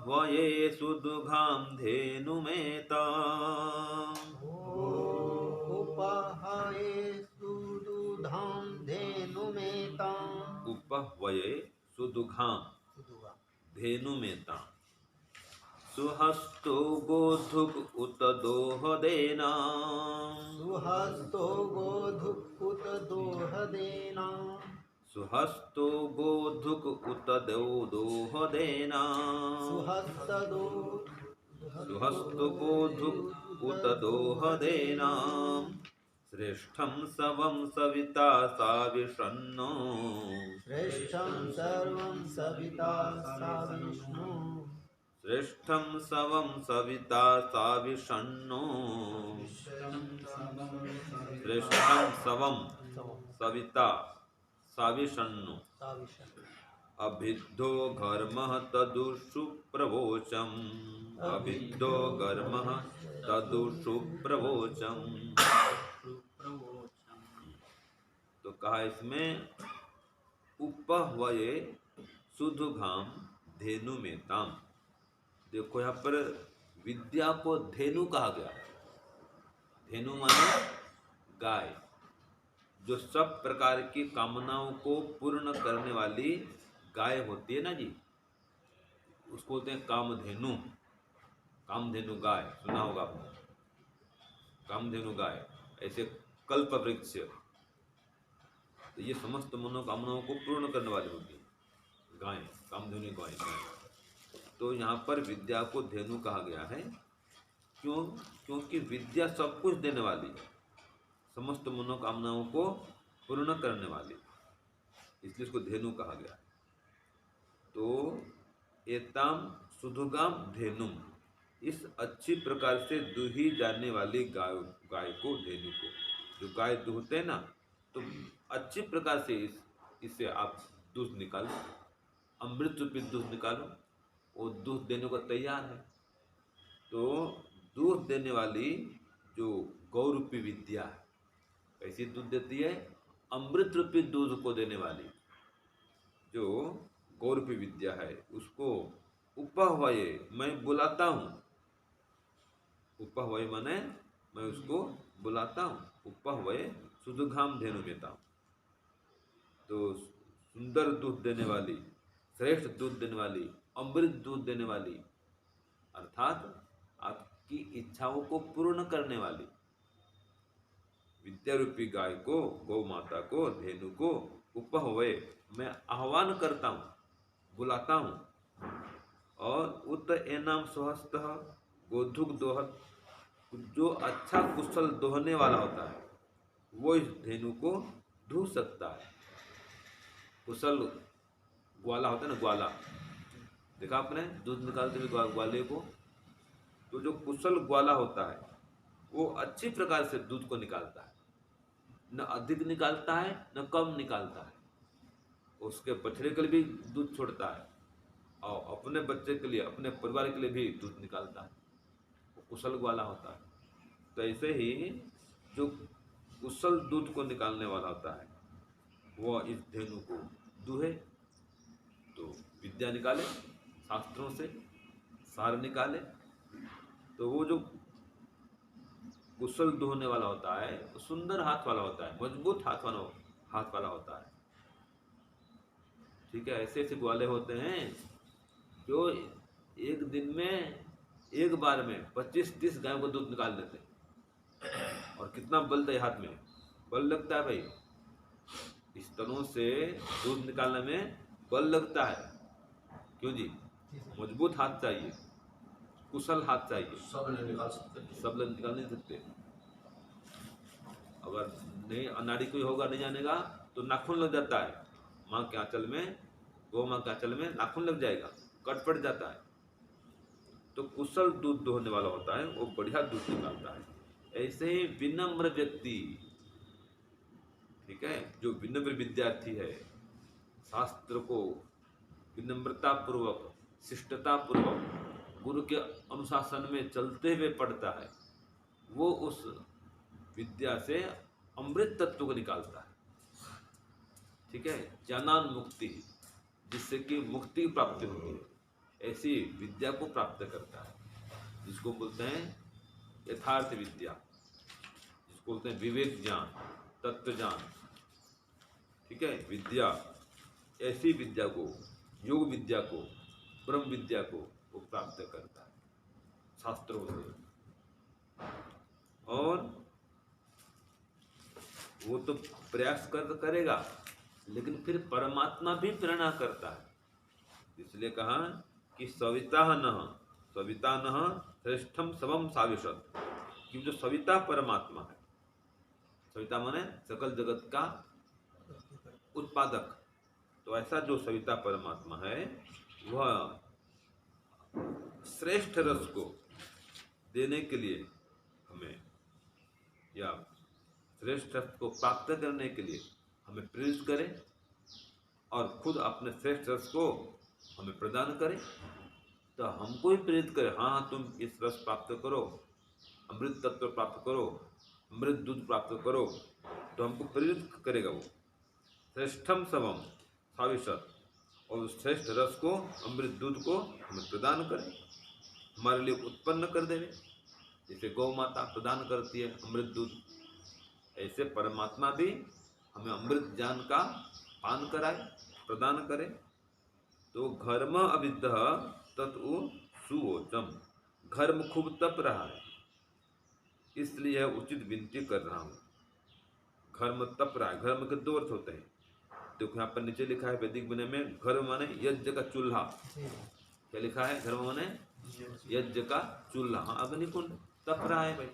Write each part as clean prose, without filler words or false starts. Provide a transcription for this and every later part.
उपह्वये सुदुघां धेनुमेताम्। उपहये सुदुधां धेनुमेताम्। उपह्वये सुदुघां धेनुमेताम्। सुहस्तो गोधुग् उत दोहदेना। सुहस्तो गोधुक् दोहदेना। सुहस्तो गोधुग् उत दोहदेना। सुहस्तो गोधुग् उत दोहदेना। श्रेष्ठं सवं सविता साविषन्नो। श्रेष्ठं सर्वं सविता साविष्णु। श्रेष्ठं सवं सविता साविषन्नो। श्रेष्ठं सवं सविता साविषन्नो। अभिद्धो घर्मः तदुषु प्रवोचम्। अभिद्धो घर्मः तदुषु प्रवोचम्। तो कहा इसमें उपह्वये सुदुघां धेनुमेताम्। देखो यहाँ पर विद्या को धेनु कहा गया। धेनु माने गाय, जो सब प्रकार की कामनाओं को पूर्ण करने वाली गाय होती है ना जी, उसको बोलते हैं कामधेनु। कामधेनु गाय सुना होगा आपने, कामधेनु गाय। ऐसे कल्प वृक्ष, तो ये समस्त मनोकामनाओं को पूर्ण करने वाली होती है गाय, कामधेनु गाय। तो यहाँ पर विद्या को धेनु कहा गया है। क्यों? क्योंकि विद्या सब कुछ देने वाली, समस्त मनोकामनाओं को पूर्ण करने वाली, इसलिए इसको धेनु कहा गया। तो एताम सुदुगाम धेनुम, इस अच्छी प्रकार से दूही जाने वाली गाय को, धेनु को, जो गाय दूहते हैं ना, तो अच्छी प्रकार से इससे आप दूध निकालो, अमृत रूपी दूध निकालो, वो दूध देने को तैयार है। तो दूध देने वाली जो गौ रूपी विद्या है, कैसी दूध देती है? अमृत रूपी दूध को देने वाली जो गौ रूपी विद्या है, उसको उपह्वये मैं बुलाता हूँ। उपह्वये माने मैं उसको बुलाता हूँ। उपह्वये सुदुघां धेनुमेताम्। तो सुंदर दूध देने वाली, श्रेष्ठ दूध देने वाली, अमृत दूध देने वाली, अर्थात आपकी इच्छाओं को पूर्ण करने वाली विद्या रूपी गाय को, गौ माता को, धेनु को उपह्वये मैं आह्वान करता हूँ, बुलाता हूँ। और उत एनाम स्वहस्तः गोधुक दोहत, जो अच्छा कुशल दोहने वाला होता है वो इस धेनु को दूह सकता है। कुशल ग्वाला होता है ना, ग्वाला देखा आपने दूध निकालते हुए ग्वाले को। तो जो कुशल ग्वाला होता है वो अच्छी प्रकार से दूध को निकालता है, न अधिक निकालता है न कम निकालता है। उसके बछड़े के लिए भी दूध छोड़ता है और अपने बच्चे के लिए, अपने परिवार के लिए भी दूध निकालता है। वो कुशल ग्वाला होता है। तो ऐसे ही जो कुशल दूध को निकालने वाला होता है वो इस धेनु को दूहे, तो विद्या निकाले, शास्त्रों से सार निकाले। तो वो जो कुशल दोहने वाला होता है वो सुंदर हाथ वाला होता है, मजबूत हाथ वाला होता है। ठीक है, ऐसे ऐसे ग्वाले होते हैं जो एक दिन में, एक बार में 25-30 गायों को दूध निकाल देते हैं। और कितना बल है हाथ में, बल लगता है भाई। इस तनों से दूध निकालने में बल लगता है। क्यों जी? मजबूत हाथ चाहिए, कुशल हाथ चाहिए। सब नहीं निकाल सकते, सब लोग निकाल नहीं सकते। अगर नहीं अनाड़ी कोई होगा, नहीं जानेगा, तो नाखून लग जाता है। माँ के आंचल में, गौ माँ के आंचल में नाखून लग जाएगा, कट पड़ जाता है। तो कुशल दूध दोहने वाला होता है वो बढ़िया दूध निकालता है। ऐसे ही विनम्र व्यक्ति, ठीक है, जो विनम्र विद्यार्थी है, शास्त्र को विनम्रता पूर्वक, शिष्टता पूर्वक गुरु के अनुशासन में चलते हुए पढ़ता है, वो उस विद्या से अमृत तत्व को निकालता है। ठीक है, ज्ञानान मुक्ति, जिससे कि मुक्ति प्राप्ति होती है। ऐसी विद्या को प्राप्त करता है, जिसको बोलते हैं यथार्थ विद्या, जिसको बोलते हैं विवेक ज्ञान, तत्व ज्ञान। ठीक है, विद्या, ऐसी विद्या को, योग विद्या को, ब्रह्म विद्या को वो प्राप्त करता है शास्त्रों से। और वो तो प्रयास करेगा, लेकिन फिर परमात्मा भी प्रेरणा करता है। इसलिए कहा कि सविता न श्रेष्ठम सबम साविशत, कि जो सविता परमात्मा है, सविता माने सकल जगत का उत्पादक, तो ऐसा जो सविता परमात्मा है वह श्रेष्ठ रस को देने के लिए हमें, या श्रेष्ठ रस को प्राप्त करने के लिए हमें प्रेरित करे, और खुद अपने श्रेष्ठ रस को हमें प्रदान करे। तो हमको ही प्रेरित करे, हाँ तुम इस रस प्राप्त करो, अमृत तत्व प्राप्त करो, अमृत दूध प्राप्त करो, तो हमको प्रेरित करेगा वो। श्रेष्ठम सबम साविशत, और उस श्रेष्ठ रस को, अमृत दूध को हमें प्रदान करे, हमारे लिए उत्पन्न कर देवे। जैसे गौ माता प्रदान करती है अमृत दूध, ऐसे परमात्मा भी हमें अमृत ज्ञान का पान कराए, प्रदान करे। तो घर्म अविद्ध तत्उ सुवोचम, घर्म खूब तप रहा है, इसलिए उचित विनती कर रहा हूँ। घर्म तप रहा है, घर्म के दो अर्थ होते हैं। देखो यहाँ पर नीचे लिखा है वैदिक विनय में, घर्म माने यज्ञ का चूल्हा। क्या लिखा है? घर्म माने यज्ञ का चूल्हा। हाँ, अग्निकुंड तप रहा है भाई।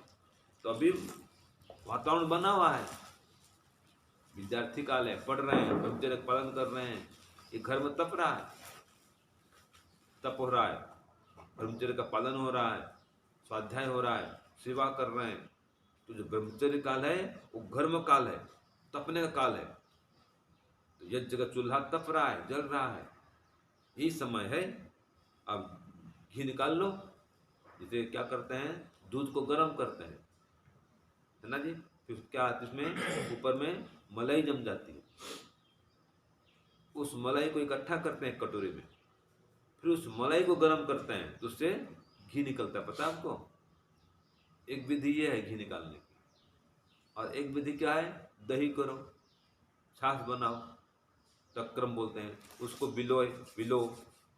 तो अभी वातावरण बना हुआ है, विद्यार्थी काल है, पढ़ रहे हैं, ब्रह्मचर्य पालन कर रहे हैं, ये घर में तप रहा है, तप हो रहा है, ब्रह्मचर्य का पालन हो रहा है, स्वाध्याय हो रहा है, सेवा कर रहे हैं। तो जो ब्रह्मचर्य काल है वो घर्म काल है, तपने का काल है। तो यज्ञ का चूल्हा तप रहा है, जल रहा है, यही समय है। अब घी निकाल लो, जिसे क्या करते हैं, दूध को गर्म करते हैं, है ना जी। फिर क्या, इसमें ऊपर में मलाई जम जाती है, उस मलाई को इकट्ठा करते हैं कटोरी में, फिर उस मलाई को गर्म करते हैं, तो उससे घी निकलता है। पता है आपको? एक विधि ये है घी निकालने की, और एक विधि क्या है, दही करो, छाछ बनाओ, तक्रम बोलते हैं, उसको बिलो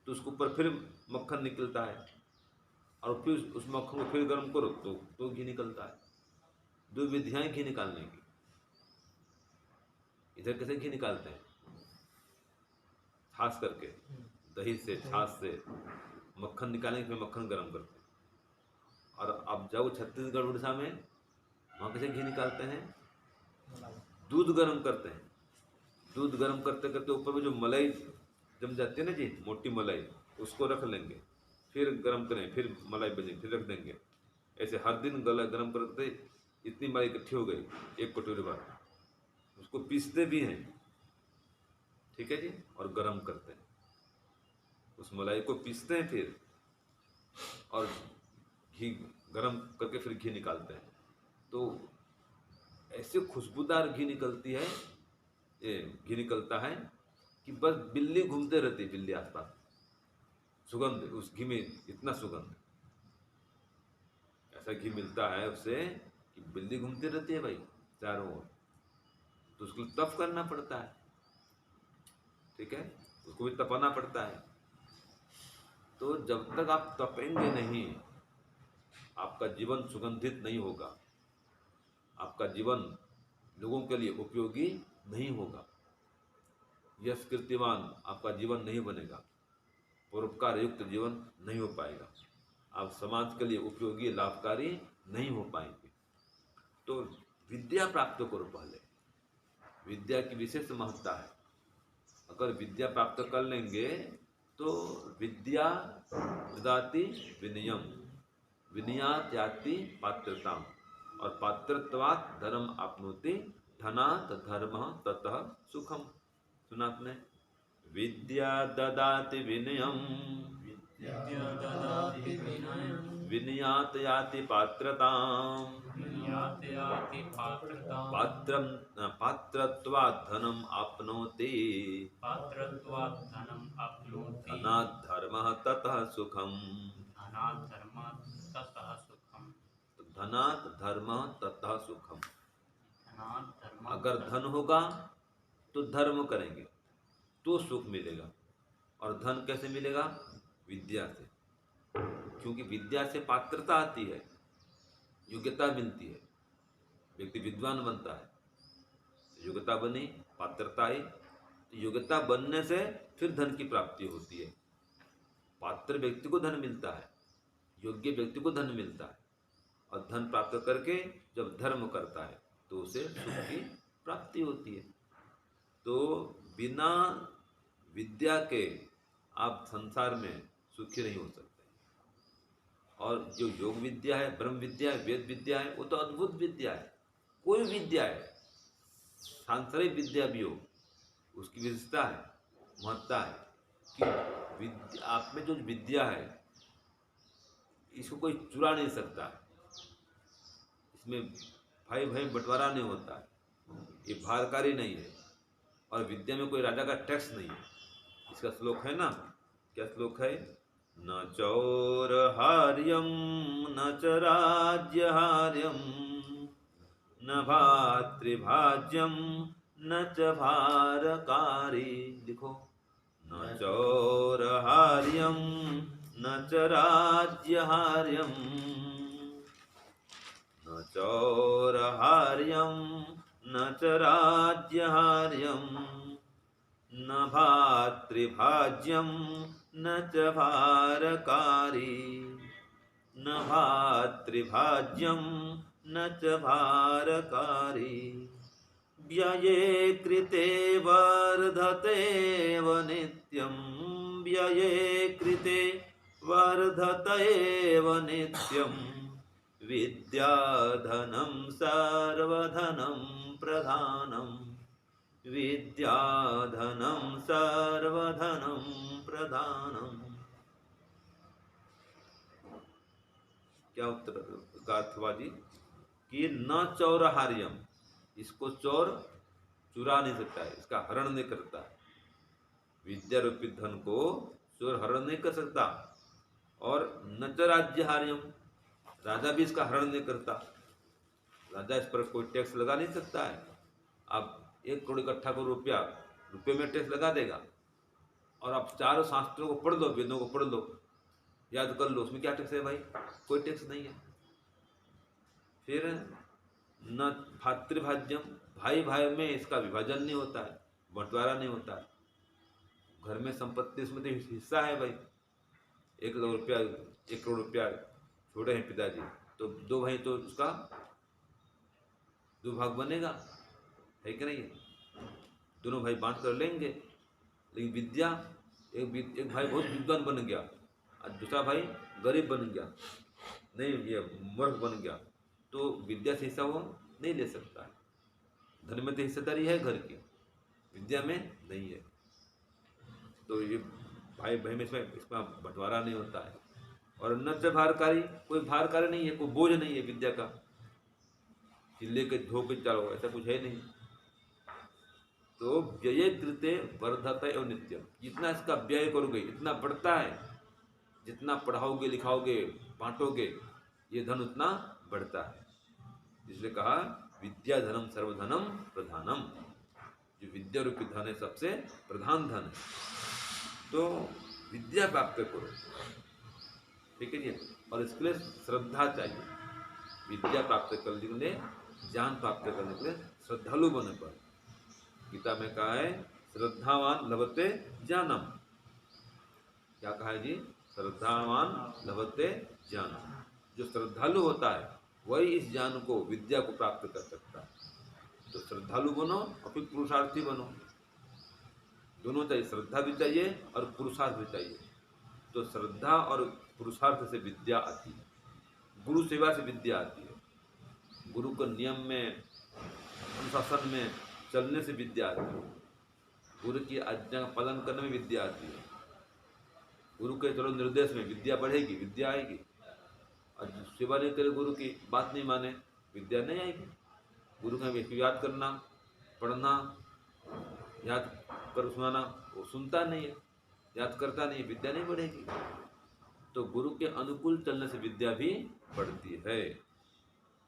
तो उसके ऊपर फिर मक्खन निकलता है, और फिर उस मक्खन को फिर गर्म करो तो घी निकलता है। दो विधियां घी निकालने की। इधर कैसे घी निकालते हैं, छाछ करके, दही से, छाछ से मक्खन निकालने के, मक्खन गर्म करते हैं। और अब जाओ छत्तीसगढ़ उड़ीसा में, वहाँ कैसे घी निकालते हैं, दूध गर्म करते हैं। दूध गर्म करते करते ऊपर में जो मलाई जम जाती है ना जी, मोटी मलाई, उसको रख लेंगे, फिर गर्म करें, फिर मलाई बनेगी, फिर रख देंगे। ऐसे हर दिन गला गर्म करते इतनी मलाई इकट्ठी हो गई, एक कटोरी भर, उसको पीसते भी हैं, ठीक है जी, और गर्म करते हैं। उस मलाई को पीसते हैं फिर, और घी गर्म करके फिर घी निकालते हैं। तो ऐसे खुशबूदार घी निकलती है, ये घी निकलता है कि बस बिल्ली घूमते रहती है, बिल्ली आसपास। सुगंध, उस घी में इतना सुगंध, ऐसा घी मिलता है उससे कि बिल्ली घूमती रहती है भाई चारों ओर। तो उसको तप करना पड़ता है, ठीक है, उसको भी तपाना पड़ता है। तो जब तक आप तपेंगे नहीं, आपका जीवन सुगंधित नहीं होगा, आपका जीवन लोगों के लिए उपयोगी नहीं होगा, यश कीर्तिमान आपका जीवन नहीं बनेगा, परोपकार युक्त जीवन नहीं हो पाएगा, आप समाज के लिए उपयोगी, लाभकारी नहीं हो पाएंगे। तो विद्या प्राप्त करो पहले, विद्या की विशेष महत्ता है। अगर विद्या प्राप्त कर लेंगे तो विद्या ददाति विनयम, विनयात याति पात्रताम, और पात्रत्वात् धर्म आपनोति, धनात् धर्म ततः सुखम। सुना आपने? विद्या ददाति विनयम, विनयात याति पात्रताम, पात्रत्वात् धनम आपनोति, धनात् धर्मः ततः सुखम। धनात् धर्म ततः सुखम। धनात् धर्म ततः सुखम। धनात् धर्म अगर धन होगा तो धर्म करेंगे तो सुख मिलेगा। और धन कैसे मिलेगा? विद्या से। क्योंकि विद्या से पात्रता आती है, योग्यता मिलती है, व्यक्ति विद्वान बनता है। योग्यता बनी, पात्रता आई, तो योग्यता बनने से फिर धन की प्राप्ति होती है। पात्र व्यक्ति को धन मिलता है, योग्य व्यक्ति को धन मिलता है। और धन प्राप्त करके जब धर्म करता है तो उसे सुख की प्राप्ति होती है। तो बिना विद्या के आप संसार में सुखी नहीं हो सकते। और जो योग विद्या है, ब्रह्म विद्या है, वेद विद्या है, वो तो अद्भुत विद्या है। कोई विद्या है, सांसारिक विद्या भी हो, उसकी विशेषता है, महत्ता है कि विद्या, आप में जो विद्या है इसको कोई चुरा नहीं सकता। इसमें भाई भाई बंटवारा नहीं होता है, ये भारकारी नहीं है। और विद्या में कोई राजा का टैक्स नहीं है। इसका श्लोक है ना, क्या श्लोक है? न चौरहार्यम न च राज्यहार्यम न भातृभाज्यम न च भारकारी। लिखो, न चौरहार्यम न च राज्यहार्यम न चौरहार्यम न च राज्यहार्यम न भातृभाज्यम न च भारकारी न भातृभाज्यम न च भारकारी। व्यये कृते वर्धतेव नित्यं व्यये कृते वर्धतेव नित्यं विद्याधनं सर्वधनं प्रधानम् विद्याधनं सर्वधनं प्रधानम्। क्या उत्तर गार्थवादी कि न चौरहार्यम, इसको चोर चुरा नहीं सकता है, इसका हरण नहीं करता। विद्या रूपी धन को चोर हरण नहीं कर सकता। और न च राज्यहार्यम, राजा भी इसका हरण नहीं करता। राजा इस पर कोई टैक्स लगा नहीं सकता है। आप 1 करोड़ इकट्ठा करो रुपये में टैक्स लगा देगा। और आप चारों शास्त्रों को पढ़ लो, वेदों को पढ़ लो, याद कर लो, उसमें क्या टैक्स है भाई? कोई टैक्स नहीं है। फिर न भातृभाज्यम, भाई भाई में इसका विभाजन नहीं होता है, बंटवारा नहीं होता है। घर में संपत्ति इसमें तो हिस्सा है भाई। 1 करोड़ रुपया छोड़े हैं पिताजी, तो 2 भाई तो उसका 2 भाग बनेगा, है कि नहीं? दोनों भाई बांट कर लेंगे। लेकिन विद्या, एक भाई बहुत विद्वान बन गया और दूसरा भाई गरीब बन गया, नहीं ये मूर्ख बन गया, तो विद्या से हिस्सा वो नहीं ले सकता है। धन में तो हिस्सेदारी है घर की, विद्या में नहीं है। तो ये भाई भाई में इसमें बंटवारा नहीं होता है। और न च भारकारी, कोई भारकारी नहीं है, कोई बोझ नहीं है विद्या का कि लेके धो के चलो, ऐसा कुछ है नहीं। तो व्यय कृते वर्धते एवं नित्यम, जितना इसका व्यय करोगे इतना बढ़ता है। जितना पढ़ाओगे, लिखाओगे, बांटोगे, ये धन उतना बढ़ता है। इसलिए कहा विद्या धनम सर्वधनम प्रधानम, जो विद्या रूपी धन है सबसे प्रधान धन है। तो विद्या प्राप्त करो, ठीक है जी। और इसके लिए श्रद्धा चाहिए। विद्या प्राप्त करने के लिए, ज्ञान प्राप्त करने के लिए श्रद्धालु बने पर। गीता में कहा है श्रद्धावान लभते ज्ञानम। क्या कहा है जी? श्रद्धावान लभते ज्ञानम। जो श्रद्धालु होता है वही इस ज्ञान को, विद्या को प्राप्त कर सकता है। तो श्रद्धालु बनो और फिर पुरुषार्थी बनो, दोनों चाहिए। श्रद्धा भी चाहिए और पुरुषार्थ भी चाहिए। तो श्रद्धा और पुरुषार्थ से विद्या आती है, गुरु सेवा से विद्या आती है, गुरु को नियम में, अनुशासन में चलने से विद्या आती है, गुरु की आज्ञा का पालन करने में विद्या आती है, गुरु के चलो निर्देश में विद्या बढ़ेगी, विद्या आएगी। और सेवा नहीं करे, गुरु की बात नहीं माने, विद्या नहीं आएगी। गुरु का याद करना, पढ़ना, याद कर सुनाना, वो सुनता नहीं है, याद करता नहीं, विद्या नहीं बढ़ेगी। तो गुरु के अनुकूल चलने से विद्या भी बढ़ती है।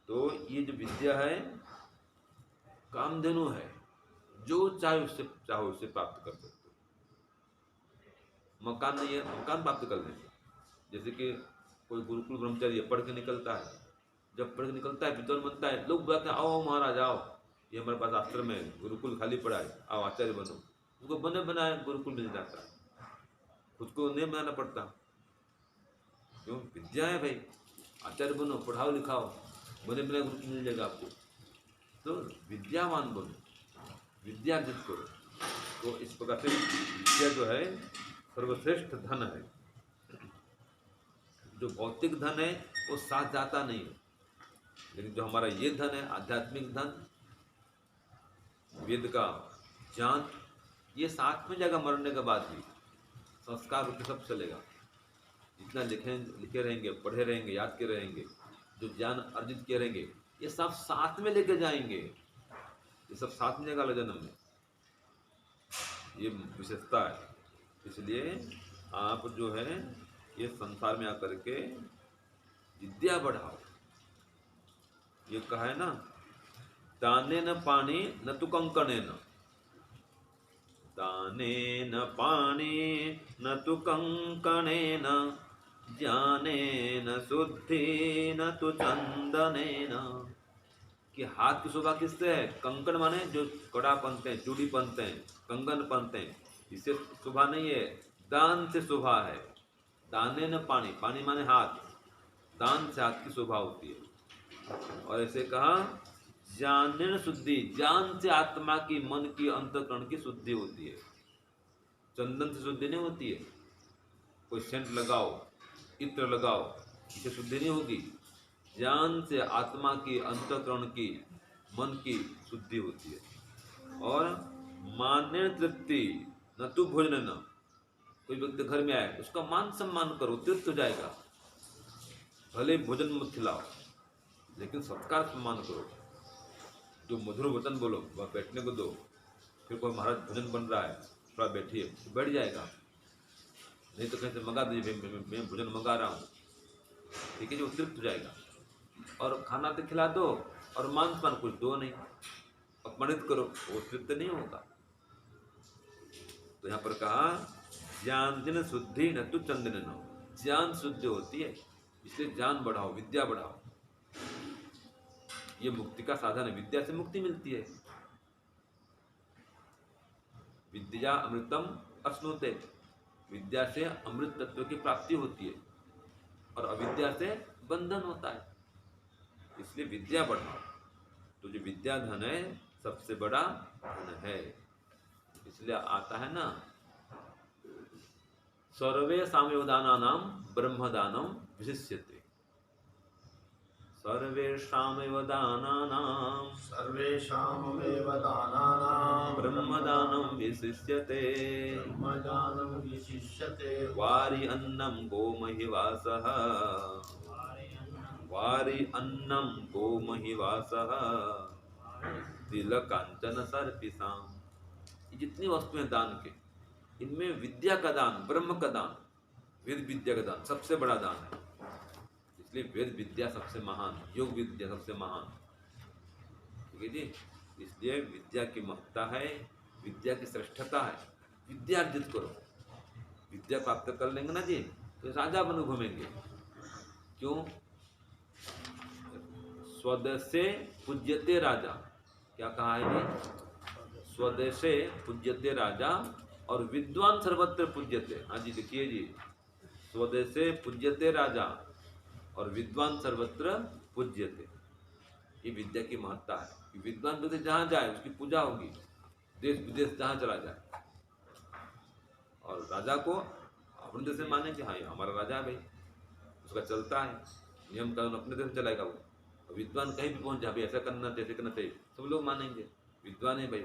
तो ये जो विद्या है कामधेनु है, जो चाहो उससे प्राप्त कर सकते हो। मकान नहीं है, मकान प्राप्त कर लेंगे। जैसे कि कोई गुरुकुल ब्रह्मचारी पढ़ के निकलता है, जब पढ़ के निकलता है विद्वान बनता है, लोग बुलाते हैं आओ महाराज आओ, ये हमारे पास आश्रम है, गुरुकुल खाली पड़ा है, आओ आचार्य बनो। उसको बने बनाए गुरुकुल मिल जाता है, खुद को नहीं बनाना पड़ता। क्यों? विद्या है भाई, आचार्य बनो, पढ़ाओ लिखाओ, बने बनाए गुरुकुल मिल जाएगा आपको। तो विद्यावान बनो, विद्या अर्जित करो। तो इस प्रकार से विद्या जो है सर्वश्रेष्ठ धन है। जो भौतिक धन है वो साथ जाता नहीं है, लेकिन जो हमारा ये धन है आध्यात्मिक धन, वेद का ज्ञान, ये साथ में जाएगा। मरने के बाद भी संस्कार रूप सब चलेगा। जितना लिखे रहेंगे, पढ़े रहेंगे, याद के रहेंगे, जो ज्ञान अर्जित किए रहेंगे, ये सब साथ में लेके जाएंगे। ये सब साथ में जाएगा जन्म में, ये विशेषता है। इसलिए आप जो है ये संसार में आकर के विद्या बढ़ाओ। ये कहा है ना, दाने न पानी न तु कंकणे न, दाने न पानी न तु कंकणे न, ज्ञाने न शुद्धि न तु चंदने न। कि हाथ की शोभा किससे है? कंकण माने जो कड़ा पहनते हैं, चूड़ी पहनते हैं, कंगन पहनते हैं, इससे शोभा नहीं है, दान से शोभा है। दाने न पानी, पानी माने हाथ, दान से हाथ की शोभा होती है। और ऐसे कहा ज्ञान शुद्धि, ज्ञान से आत्मा की, मन की, अंतःकरण की शुद्धि होती है। चंदन से शुद्धि नहीं होती है। कोई सेंट लगाओ, इत्र लगाओ, इससे शुद्धि नहीं होगी। ज्ञान से आत्मा की, अंतःकरण की, मन की शुद्धि होती है। और मान्य तृप्ति न तु भोजन न, कोई व्यक्ति घर में आए उसका मान सम्मान करो, तृप्त हो जाएगा। भले भोजन मत खिलाओ, लेकिन सत्कार सम्मान करो। जो मधुर वचन बोलो वह बैठने को दो। फिर कोई महाराज भोजन बन रहा है, थोड़ा बैठिए, तो बैठ जाएगा। नहीं तो कहीं से मंगा दीजिए, मैं भोजन मंगा रहा हूँ, ठीक है जी, वो तृप्त हो जाएगा। और खाना तो खिला दो और मान सम्मान कुछ दो नहीं, अपमानित करो, वो तृप्त नहीं होगा। तो यहाँ पर कहा ज्ञान दिन शुद्धि न तु चंदन न, ज्ञान शुद्ध होती है, इसलिए ज्ञान बढ़ाओ, विद्या बढ़ाओ। ये मुक्ति का साधन है, विद्या से मुक्ति मिलती है। विद्या अमृतम अश्नुते, विद्या से अमृत तत्व की प्राप्ति होती है, और अविद्या से बंधन होता है। इसलिए विद्या बढ़ाओ। तो जो विद्या धन है सबसे बड़ा धन है। इसलिए आता है ना, सर्वे साम्योदानानां ब्रह्मदानं विशिष्यते, सर्वेषामेव दानानां सर्वेषामेव दानानां ब्रह्मदानं विशिष्यते, ब्रह्मदानं विशिष्यते। वारि अन्नं गोमहिवासः, वारि अन्नं गोमहिवासः, तिलकांचन सर्पिसाम्। ये जितनी वस्तुएं दान के, इनमें विद्या का दान, ब्रह्म का दान, वेद विद्या का दान सबसे बड़ा दान है। इसलिए वेद विद्या सबसे महान, योग विद्या सबसे महान, ठीक है जी। इसलिए विद्या की महत्ता है, विद्या की श्रेष्ठता है। विद्या अर्जित करो, विद्या प्राप्त कर लेंगे ना जी तो राजा बन घूमेंगे। क्यों? स्वदेशे पूज्यते राजा, क्या कहा है जी? स्वदेशे पूज्यते राजा और विद्वान सर्वत्र पूज्यते। हाँ जी देखिए जी, स्वदेशे पूज्यते राजा और विद्वान सर्वत्र पूज्यते। ये विद्या की महत्ता है कि विद्वान व्यक्ति जहाँ जाए उसकी पूजा होगी, देश विदेश जहाँ चला जाए। और राजा को अपने देश में माने कि हाँ ये हमारा राजा है भाई, उसका चलता है नियम कानून, अपने देश में चलाएगा वो। और विद्वान कहीं भी पहुँच जाए भाई ऐसा करना चाहिए, करना चाहिए, सब लोग मानेंगे विद्वान है भाई।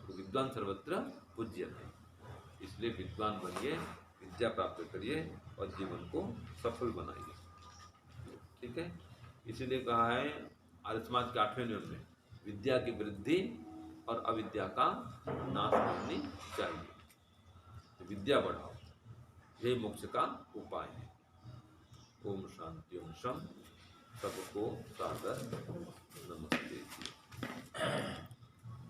तो विद्वान सर्वत्र पूज्य है। इसलिए विद्वान बनिए, विद्या प्राप्त करिए और जीवन को सफल बनाइए, ठीक है। इसीलिए कहा है आर्य समाज के 8वें नियम में, विद्या की वृद्धि और अविद्या का नाश करनी चाहिए। तो विद्या बढ़ाओ, यही मोक्ष का उपाय है। ओम शांति ओम शम। सबको सादर